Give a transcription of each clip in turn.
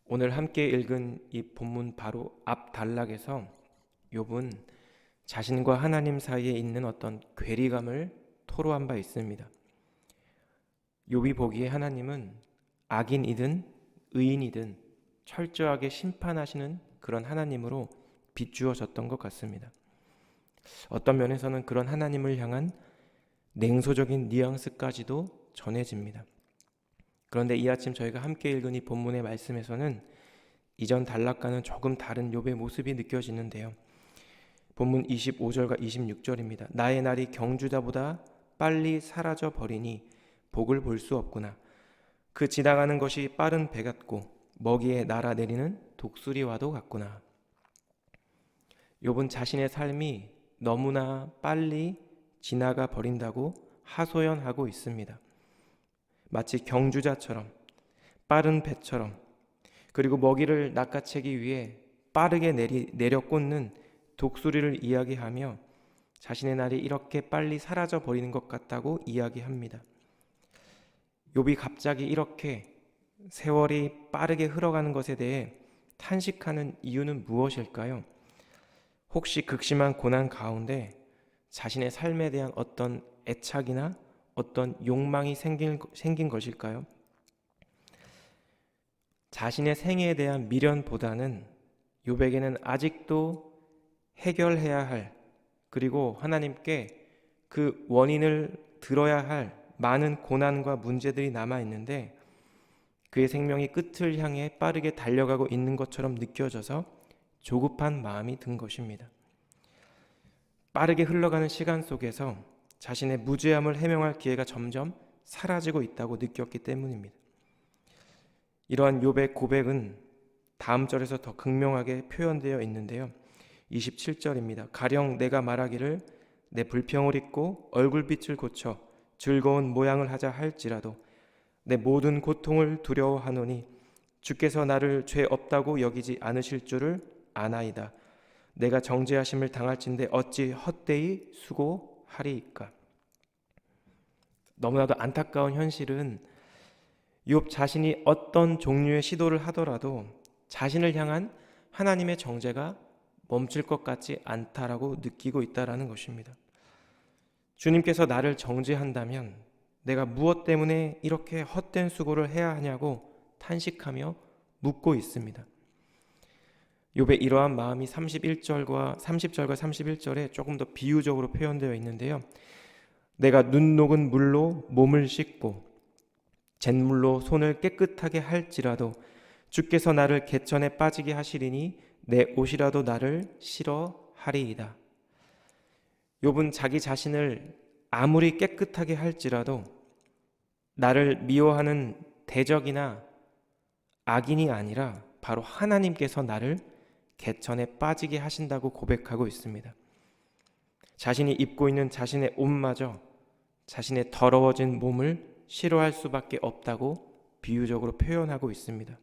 오늘 함께 읽은 이 본문 바로 앞 단락에서 욥은 자신과 하나님 사이에 있는 어떤 괴리감을 토로한 바 있습니다. 욥이 보기에 하나님은 악인이든 의인이든 철저하게 심판하시는 그런 하나님으로 비추어졌던 것 같습니다. 어떤 면에서는 그런 하나님을 향한 냉소적인 뉘앙스까지도 전해집니다. 그런데 이 아침 저희가 함께 읽은 이 본문의 말씀에서는 이전 단락과는 조금 다른 욥의 모습이 느껴지는데요. 본문 25절과 26절입니다. 나의 날이 경주자보다 빨리 사라져 버리니 복을 볼 수 없구나. 그 지나가는 것이 빠른 배 같고 먹이에 날아내리는 독수리와도 같구나. 욥은 자신의 삶이 너무나 빨리 지나가 버린다고 하소연하고 있습니다. 마치 경주자처럼, 빠른 배처럼, 그리고 먹이를 낚아채기 위해 빠르게 내려 꽂는 독수리를 이야기하며 자신의 날이 이렇게 빨리 사라져 버리는 것 같다고 이야기합니다. 욥이 갑자기 이렇게 세월이 빠르게 흘러가는 것에 대해 탄식하는 이유는 무엇일까요? 혹시 극심한 고난 가운데 자신의 삶에 대한 어떤 애착이나 어떤 욕망이 생긴 것일까요? 자신의 생애에 대한 미련보다는 욥에게는 아직도 해결해야 할, 그리고 하나님께 그 원인을 들어야 할 많은 고난과 문제들이 남아 있는데 그의 생명이 끝을 향해 빠르게 달려가고 있는 것처럼 느껴져서 조급한 마음이 든 것입니다. 빠르게 흘러가는 시간 속에서 자신의 무죄함을 해명할 기회가 점점 사라지고 있다고 느꼈기 때문입니다. 이러한 욥의 고백은 다음 절에서 더 극명하게 표현되어 있는데요. 27절입니다. 가령 내가 말하기를 내 불평을 잊고 얼굴빛을 고쳐 즐거운 모양을 하자 할지라도 내 모든 고통을 두려워하노니 주께서 나를 죄 없다고 여기지 않으실 줄을 아나이다. 내가 정죄하심을 당할진대 어찌 헛되이 수고하리이까. 너무나도 안타까운 현실은 욥 자신이 어떤 종류의 시도를 하더라도 자신을 향한 하나님의 정죄가 멈출 것 같지 않다라고 느끼고 있다라는 것입니다. 주님께서 나를 정죄한다면 내가 무엇 때문에 이렇게 헛된 수고를 해야 하냐고 탄식하며 묻고 있습니다. 욥의 이러한 마음이 30절과 31절에 조금 더 비유적으로 표현되어 있는데요. 내가 눈 녹은 물로 몸을 씻고 잿물로 손을 깨끗하게 할지라도 주께서 나를 개천에 빠지게 하시리니 내 옷이라도 나를 싫어하리이다. 욥은 자기 자신을 아무리 깨끗하게 할지라도 나를 미워하는 대적이나 악인이 아니라 바로 하나님께서 나를 개천에 빠지게 하신다고 고백하고 있습니다. 자신이 입고 있는 자신의 옷마저 자신의 더러워진 몸을 싫어할 수밖에 없다고 비유적으로 표현하고 있습니다.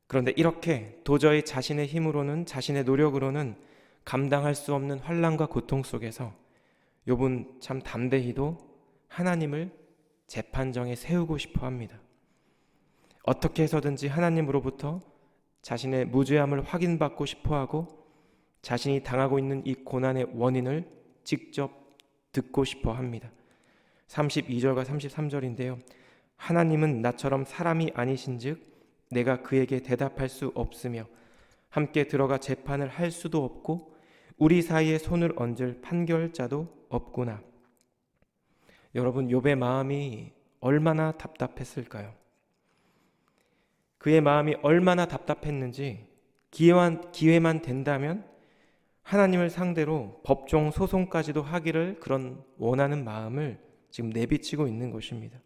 그런데 이렇게 도저히 자신의 힘으로는, 자신의 노력으로는 감당할 수 없는 환난과 고통 속에서 욥은 참 담대히도 하나님을 재판정에 세우고 싶어 합니다. 어떻게 해서든지 하나님으로부터 자신의 무죄함을 확인받고 싶어 하고 자신이 당하고 있는 이 고난의 원인을 직접 듣고 싶어 합니다. 32절과 33절인데요. 하나님은 나처럼 사람이 아니신즉 내가 그에게 대답할 수 없으며 함께 들어가 재판을 할 수도 없고 우리 사이에 손을 얹을 판결자도 없구나. 여러분, 욥의 마음이 얼마나 답답했을까요? 그의 마음이 얼마나 답답했는지 기회만 된다면 하나님을 상대로 법정 소송까지도 하기를 그런 원하는 마음을 지금 내비치고 있는 것입니다.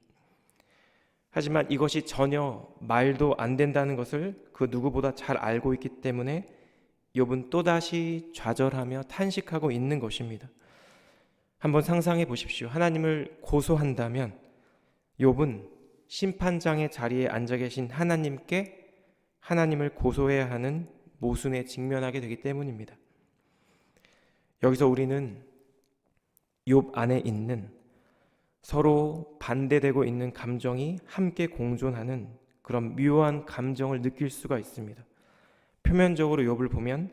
하지만 이것이 전혀 말도 안 된다는 것을 그 누구보다 잘 알고 있기 때문에 욥은 또다시 좌절하며 탄식하고 있는 것입니다. 한번 상상해 보십시오. 하나님을 고소한다면 욥은 심판장의 자리에 앉아 계신 하나님께 하나님을 고소해야 하는 모순에 직면하게 되기 때문입니다. 여기서 우리는 욥 안에 있는 서로 반대되고 있는 감정이 함께 공존하는 그런 묘한 감정을 느낄 수가 있습니다. 표면적으로 욥을 보면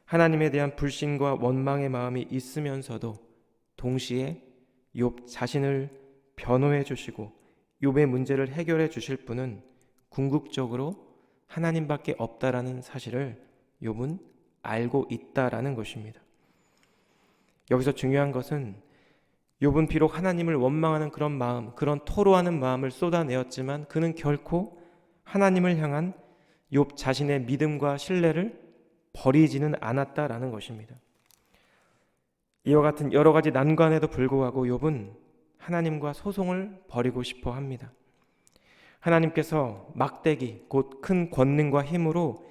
하나님에 대한 불신과 원망의 마음이 있으면서도 동시에 욥 자신을 변호해 주시고 욥의 문제를 해결해 주실 분은 궁극적으로 하나님밖에 없다라는 사실을 욥은 알고 있다라는 것입니다. 여기서 중요한 것은 욥은 비록 하나님을 원망하는 그런 마음, 그런 토로하는 마음을 쏟아내었지만 그는 결코 하나님을 향한 욥 자신의 믿음과 신뢰를 버리지는 않았다라는 것입니다. 이와 같은 여러 가지 난관에도 불구하고 욥은 하나님과 소송을 벌이고 싶어 합니다. 하나님께서 막대기 곧 큰 권능과 힘으로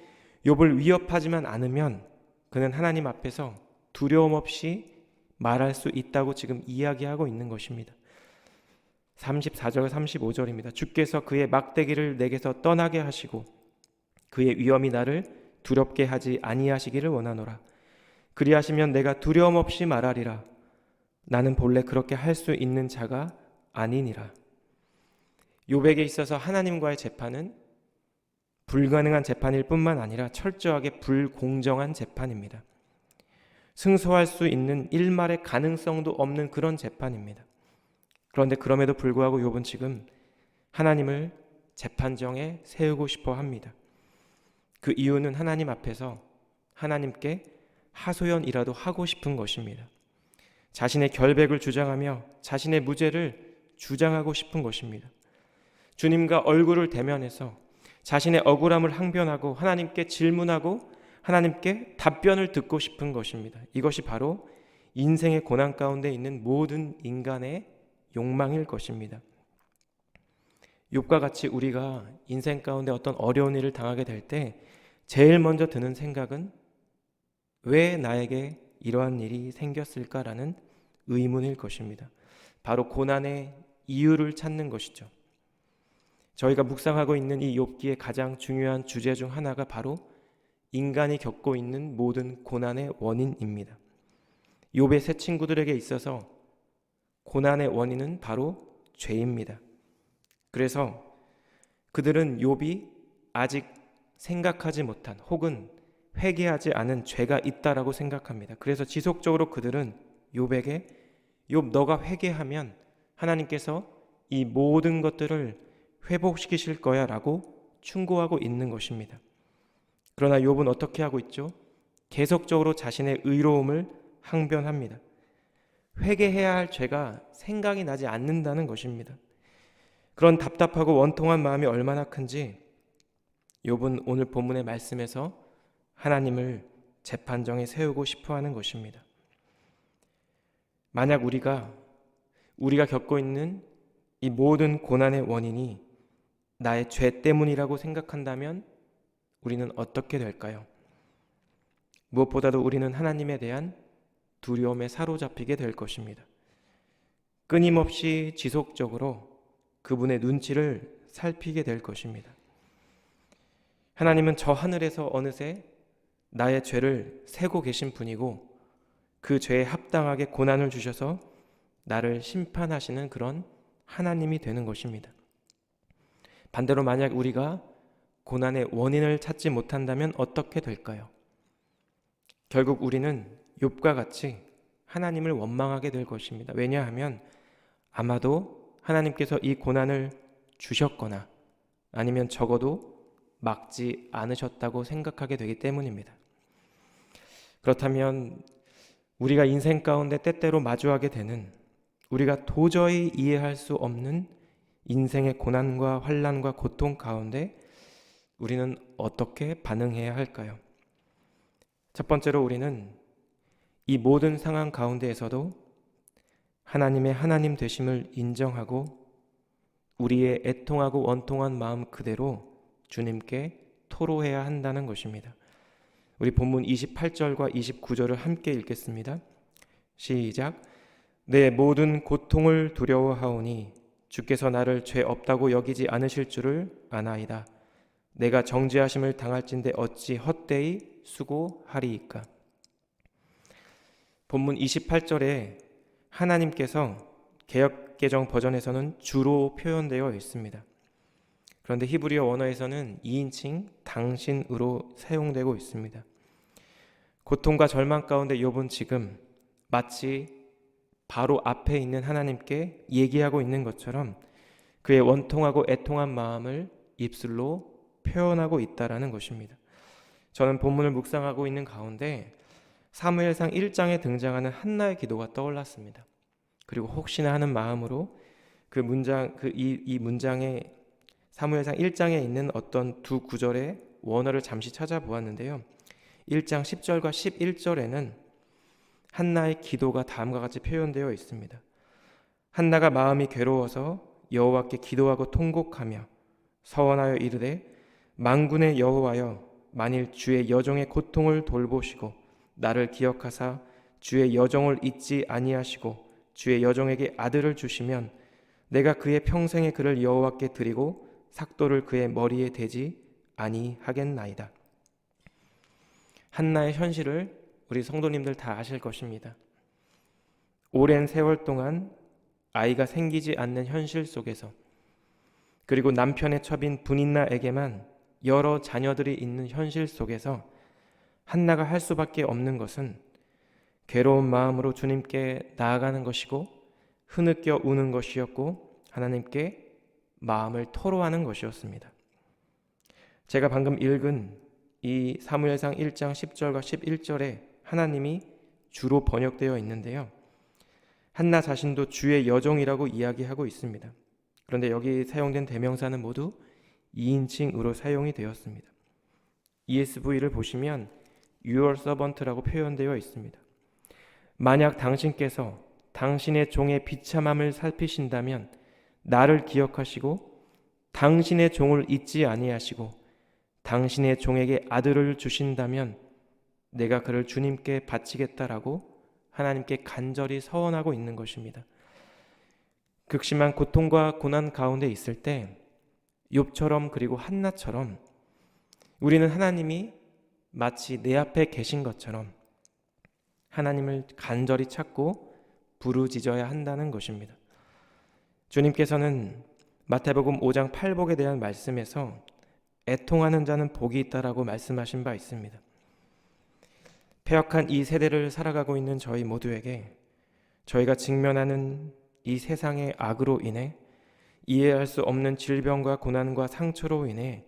욥을 위협하지만 않으면 그는 하나님 앞에서 두려움 없이 말할 수 있다고 지금 이야기하고 있는 것입니다. 34절 35절입니다. 주께서 그의 막대기를 내게서 떠나게 하시고 그의 위엄이 나를 두렵게 하지 아니하시기를 원하노라. 그리하시면 내가 두려움 없이 말하리라. 나는 본래 그렇게 할 수 있는 자가 아니니라. 욥에게 있어서 하나님과의 재판은 불가능한 재판일 뿐만 아니라 철저하게 불공정한 재판입니다. 승소할 수 있는 일말의 가능성도 없는 그런 재판입니다. 그런데 그럼에도 불구하고 욥은 지금 하나님을 재판정에 세우고 싶어 합니다. 그 이유는 하나님 앞에서 하나님께 하소연이라도 하고 싶은 것입니다. 자신의 결백을 주장하며 자신의 무죄를 주장하고 싶은 것입니다. 주님과 얼굴을 대면해서 자신의 억울함을 항변하고 하나님께 질문하고 하나님께 답변을 듣고 싶은 것입니다. 이것이 바로 인생의 고난 가운데 있는 모든 인간의 욕망일 것입니다. 욥과 같이 우리가 인생 가운데 어떤 어려운 일을 당하게 될 때 제일 먼저 드는 생각은 왜 나에게 이러한 일이 생겼을까라는 의문일 것입니다. 바로 고난의 이유를 찾는 것이죠. 저희가 묵상하고 있는 이 욥기의 가장 중요한 주제 중 하나가 바로 인간이 겪고 있는 모든 고난의 원인입니다. 욥의 세 친구들에게 있어서 고난의 원인은 바로 죄입니다. 그래서 그들은 욥이 아직 생각하지 못한 혹은 회개하지 않은 죄가 있다라고 생각합니다. 그래서 지속적으로 그들은 욥에게 욥 너가 회개하면 하나님께서 이 모든 것들을 회복시키실 거야 라고 충고하고 있는 것입니다. 그러나 욥은 어떻게 하고 있죠? 계속적으로 자신의 의로움을 항변합니다. 회개해야 할 죄가 생각이 나지 않는다는 것입니다. 그런 답답하고 원통한 마음이 얼마나 큰지 욥은 오늘 본문의 말씀에서 하나님을 재판정에 세우고 싶어하는 것입니다. 만약 우리가 겪고 있는 이 모든 고난의 원인이 나의 죄 때문이라고 생각한다면 우리는 어떻게 될까요? 무엇보다도 우리는 하나님에 대한 두려움에 사로잡히게 될 것입니다. 끊임없이 지속적으로 그분의 눈치를 살피게 될 것입니다. 하나님은 저 하늘에서 어느새 나의 죄를 세고 계신 분이고 그 죄에 합당하게 고난을 주셔서 나를 심판하시는 그런 하나님이 되는 것입니다. 반대로 만약 우리가 고난의 원인을 찾지 못한다면 어떻게 될까요? 결국 우리는 욥과 같이 하나님을 원망하게 될 것입니다. 왜냐하면 아마도 하나님께서 이 고난을 주셨거나 아니면 적어도 막지 않으셨다고 생각하게 되기 때문입니다. 그렇다면 우리가 인생 가운데 때때로 마주하게 되는 우리가 도저히 이해할 수 없는 인생의 고난과 환난과 고통 가운데 우리는 어떻게 반응해야 할까요? 첫 번째로 우리는 이 모든 상황 가운데에서도 하나님의 하나님 되심을 인정하고 우리의 애통하고 원통한 마음 그대로 주님께 토로해야 한다는 것입니다. 우리 본문 28절과 29절을 함께 읽겠습니다. 시작. 내 모든 고통을 두려워하오니 주께서 나를 죄 없다고 여기지 않으실 줄을 아나이다. 내가 정죄하심을 당할진대 어찌 헛되이 수고하리이까. 본문 28절에 하나님께서 개역개정 버전에서는 주로 표현되어 있습니다. 그런데 히브리어 원어에서는 2인칭 당신으로 사용되고 있습니다. 고통과 절망 가운데 욥은 지금 마치 바로 앞에 있는 하나님께 얘기하고 있는 것처럼 그의 원통하고 애통한 마음을 입술로 표현하고 있다라는 것입니다. 저는 본문을 묵상하고 있는 가운데 사무엘상 1장에 등장하는 한나의 기도가 떠올랐습니다. 그리고 혹시나 하는 마음으로 이 문장에 사무엘상 1장에 있는 어떤 두 구절의 원어를 잠시 찾아보았는데요. 1장 10절과 11절에는 한나의 기도가 다음과 같이 표현되어 있습니다. 한나가 마음이 괴로워서 여호와께 기도하고 통곡하며 서원하여 이르되 만군의 여호와여 만일 주의 여종의 고통을 돌보시고 나를 기억하사 주의 여종을 잊지 아니하시고 주의 여종에게 아들을 주시면 내가 그의 평생의 그를 여호와께 드리고 삭도를 그의 머리에 대지 아니하겠나이다. 한나의 현실을 우리 성도님들 다 아실 것입니다. 오랜 세월 동안 아이가 생기지 않는 현실 속에서, 그리고 남편의 첩인 브닌나에게만 여러 자녀들이 있는 현실 속에서 한나가 할 수밖에 없는 것은 괴로운 마음으로 주님께 나아가는 것이고 흐느껴 우는 것이었고 하나님께 마음을 토로하는 것이었습니다. 제가 방금 읽은 이 사무엘상 1장 10절과 11절에 하나님이 주로 번역되어 있는데요. 한나 자신도 주의 여종이라고 이야기하고 있습니다. 그런데 여기 사용된 대명사는 모두 2인칭으로 사용이 되었습니다. ESV를 보시면 Your servant라고 표현되어 있습니다. 만약 당신께서 당신의 종의 비참함을 살피신다면 나를 기억하시고 당신의 종을 잊지 아니하시고 당신의 종에게 아들을 주신다면 내가 그를 주님께 바치겠다라고 하나님께 간절히 서원하고 있는 것입니다. 극심한 고통과 고난 가운데 있을 때 욥처럼 그리고 한나처럼 우리는 하나님이 마치 내 앞에 계신 것처럼 하나님을 간절히 찾고 부르짖어야 한다는 것입니다. 주님께서는 마태복음 5장 8복에 대한 말씀에서 애통하는 자는 복이 있다라고 말씀하신 바 있습니다. 패역한 이 세대를 살아가고 있는 저희 모두에게 저희가 직면하는 이 세상의 악으로 인해 이해할 수 없는 질병과 고난과 상처로 인해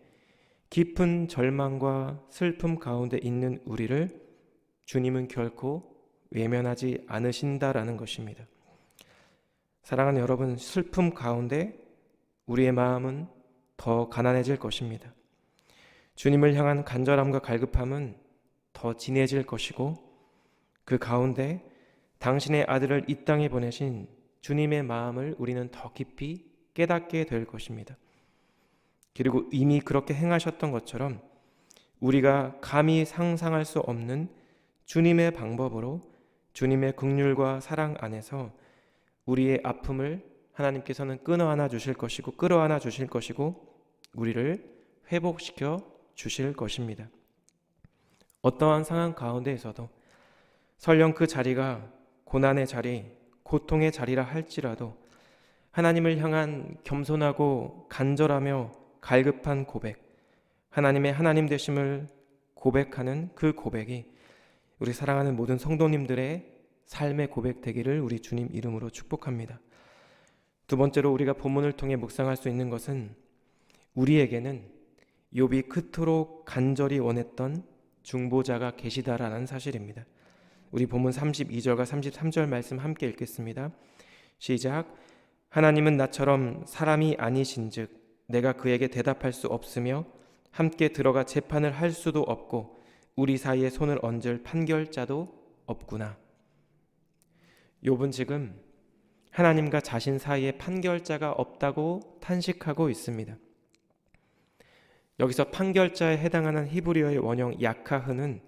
깊은 절망과 슬픔 가운데 있는 우리를 주님은 결코 외면하지 않으신다라는 것입니다. 사랑하는 여러분, 슬픔 가운데 우리의 마음은 더 가난해질 것입니다. 주님을 향한 간절함과 갈급함은 더 진해질 것이고 그 가운데 당신의 아들을 이 땅에 보내신 주님의 마음을 우리는 더 깊이 깨닫게 될 것입니다. 그리고 이미 그렇게 행하셨던 것처럼 우리가 감히 상상할 수 없는 주님의 방법으로 주님의 긍휼과 사랑 안에서 우리의 아픔을 하나님께서는 끌어안아 주실 것이고 우리를 회복시켜 주실 것입니다. 어떠한 상황 가운데에서도 설령 그 자리가 고난의 자리, 고통의 자리라 할지라도 하나님을 향한 겸손하고 간절하며 갈급한 고백, 하나님의 하나님 되심을 고백하는 그 고백이 우리 사랑하는 모든 성도님들의 삶의 고백 되기를 우리 주님 이름으로 축복합니다. 두 번째로 우리가 본문을 통해 묵상할 수 있는 것은 우리에게는 욥이 그토록 간절히 원했던 중보자가 계시다라는 사실입니다. 우리 본문 32절과 33절 말씀 함께 읽겠습니다. 시작. 하나님은 나처럼 사람이 아니신즉 내가 그에게 대답할 수 없으며 함께 들어가 재판을 할 수도 없고 우리 사이에 손을 얹을 판결자도 없구나. 욥은 지금 하나님과 자신 사이에 판결자가 없다고 탄식하고 있습니다. 여기서 판결자에 해당하는 히브리어의 원형 야카흐는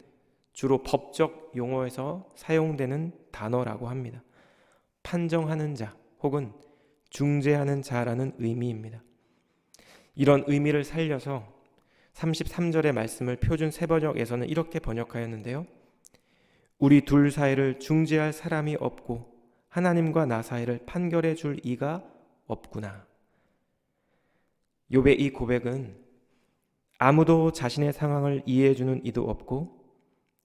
주로 법적 용어에서 사용되는 단어라고 합니다. 판정하는 자 혹은 중재하는 자라는 의미입니다. 이런 의미를 살려서 33절의 말씀을 표준 세번역에서는 이렇게 번역하였는데요. 우리 둘 사이를 중재할 사람이 없고 하나님과 나 사이를 판결해 줄 이가 없구나. 욥의 이 고백은 아무도 자신의 상황을 이해해주는 이도 없고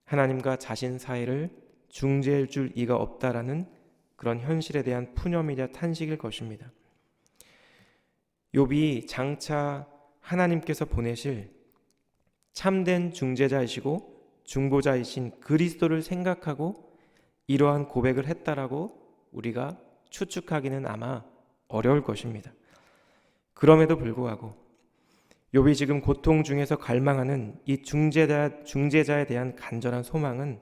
하나님과 자신 사이를 중재해 줄 이가 없다라는 그런 현실에 대한 푸념이자 탄식일 것입니다. 욥이 장차 하나님께서 보내실 참된 중재자이시고 중보자이신 그리스도를 생각하고 이러한 고백을 했다라고 우리가 추측하기는 아마 어려울 것입니다. 그럼에도 불구하고 욥이 지금 고통 중에서 갈망하는 이 중재자에 대한 간절한 소망은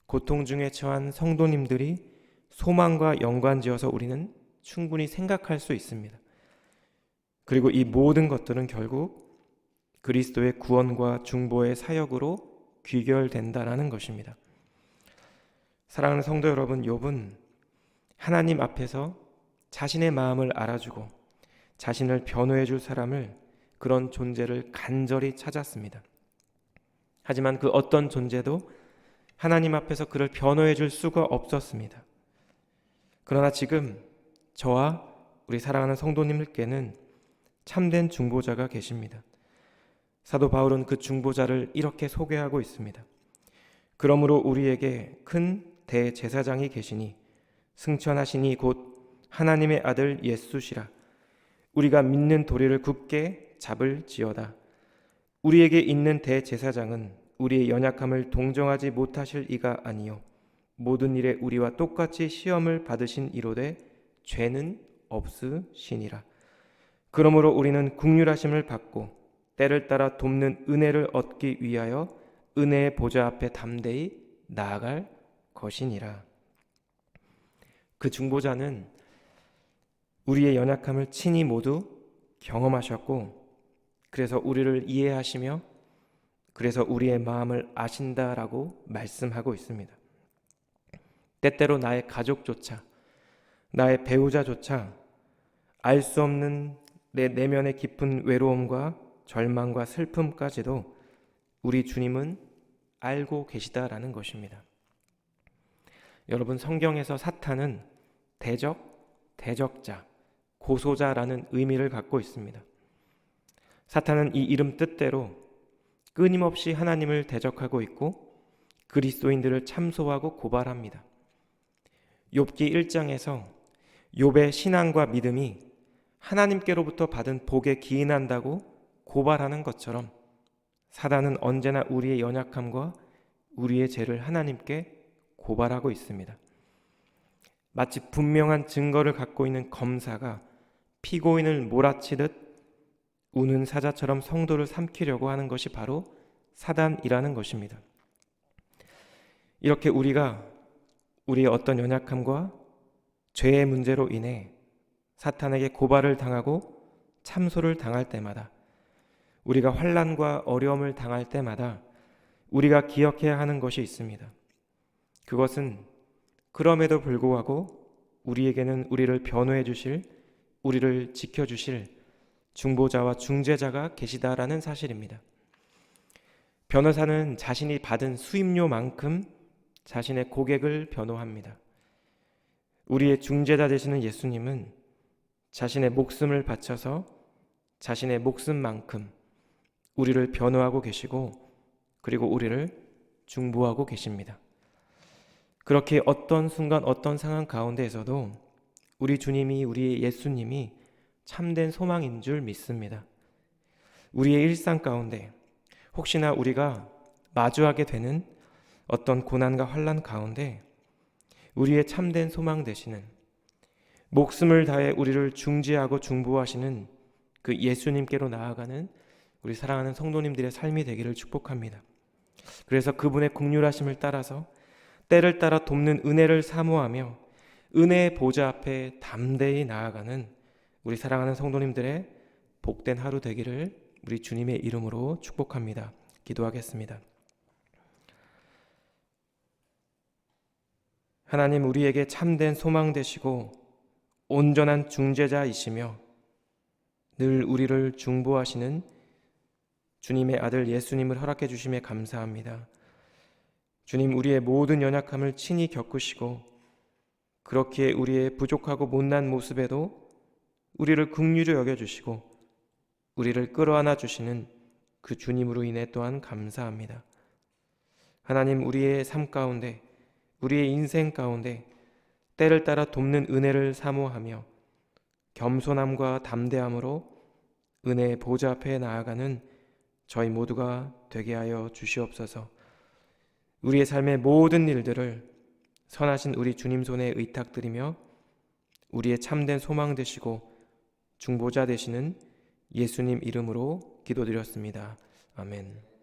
고통 중에 처한 성도님들이 소망과 연관지어서 우리는 충분히 생각할 수 있습니다. 그리고 이 모든 것들은 결국 그리스도의 구원과 중보의 사역으로 귀결된다라는 것입니다. 사랑하는 성도 여러분, 욥은 하나님 앞에서 자신의 마음을 알아주고 자신을 변호해 줄 사람을, 그런 존재를 간절히 찾았습니다. 하지만 그 어떤 존재도 하나님 앞에서 그를 변호해 줄 수가 없었습니다. 그러나 지금 저와 우리 사랑하는 성도님들께는 참된 중보자가 계십니다. 사도 바울은 그 중보자를 이렇게 소개하고 있습니다. 그러므로 우리에게 큰 대제사장이 계시니 승천하시니 곧 하나님의 아들 예수시라. 우리가 믿는 도리를 굳게 잡을지어다. 우리에게 있는 대제사장은 우리의 연약함을 동정하지 못하실 이가 아니요 모든 일에 우리와 똑같이 시험을 받으신 이로되 죄는 없으시니라. 그러므로 우리는 긍휼하심을 받고 때를 따라 돕는 은혜를 얻기 위하여 은혜의 보좌 앞에 담대히 나아갈 것이니라. 그 중보자는 우리의 연약함을 친히 모두 경험하셨고 그래서 우리를 이해하시며 그래서 우리의 마음을 아신다라고 말씀하고 있습니다. 때때로 나의 가족조차, 나의 배우자조차 알 수 없는 내 내면의 깊은 외로움과 절망과 슬픔까지도 우리 주님은 알고 계시다라는 것입니다. 여러분, 성경에서 사탄은 대적자, 고소자라는 의미를 갖고 있습니다. 사탄은 이 이름 뜻대로 끊임없이 하나님을 대적하고 있고 그리스도인들을 참소하고 고발합니다. 욥기 1장에서 욥의 신앙과 믿음이 하나님께로부터 받은 복에 기인한다고 고발하는 것처럼 사단은 언제나 우리의 연약함과 우리의 죄를 하나님께 고발하고 있습니다. 마치 분명한 증거를 갖고 있는 검사가 피고인을 몰아치듯 우는 사자처럼 성도를 삼키려고 하는 것이 바로 사단이라는 것입니다. 이렇게 우리가 우리의 어떤 연약함과 죄의 문제로 인해 사탄에게 고발을 당하고 참소를 당할 때마다, 우리가 환난과 어려움을 당할 때마다 우리가 기억해야 하는 것이 있습니다. 그것은 그럼에도 불구하고 우리에게는 우리를 변호해 주실, 우리를 지켜주실 중보자와 중재자가 계시다라는 사실입니다. 변호사는 자신이 받은 수임료만큼 자신의 고객을 변호합니다. 우리의 중재자 되시는 예수님은 자신의 목숨을 바쳐서 자신의 목숨만큼 우리를 변호하고 계시고 그리고 우리를 중보하고 계십니다. 그렇게 어떤 순간 어떤 상황 가운데에서도 우리 주님이, 우리 예수님이 참된 소망인 줄 믿습니다. 우리의 일상 가운데 혹시나 우리가 마주하게 되는 어떤 고난과 환난 가운데 우리의 참된 소망 되시는, 목숨을 다해 우리를 중재하고 중보하시는 그 예수님께로 나아가는 우리 사랑하는 성도님들의 삶이 되기를 축복합니다. 그래서 그분의 긍휼하심을 따라서 때를 따라 돕는 은혜를 사모하며 은혜의 보좌 앞에 담대히 나아가는 우리 사랑하는 성도님들의 복된 하루 되기를 우리 주님의 이름으로 축복합니다. 기도하겠습니다. 하나님, 우리에게 참된 소망 되시고 온전한 중재자이시며 늘 우리를 중보하시는 주님의 아들 예수님을 허락해 주심에 감사합니다. 주님, 우리의 모든 연약함을 친히 겪으시고 그렇기에 우리의 부족하고 못난 모습에도 우리를 긍휼히 여겨주시고 우리를 끌어안아 주시는 그 주님으로 인해 또한 감사합니다. 하나님, 우리의 삶 가운데, 우리의 인생 가운데 때를 따라 돕는 은혜를 사모하며 겸손함과 담대함으로 은혜의 보좌 앞에 나아가는 저희 모두가 되게 하여 주시옵소서. 우리의 삶의 모든 일들을 선하신 우리 주님 손에 의탁드리며 우리의 참된 소망 되시고 중보자 되시는 예수님 이름으로 기도드렸습니다. 아멘.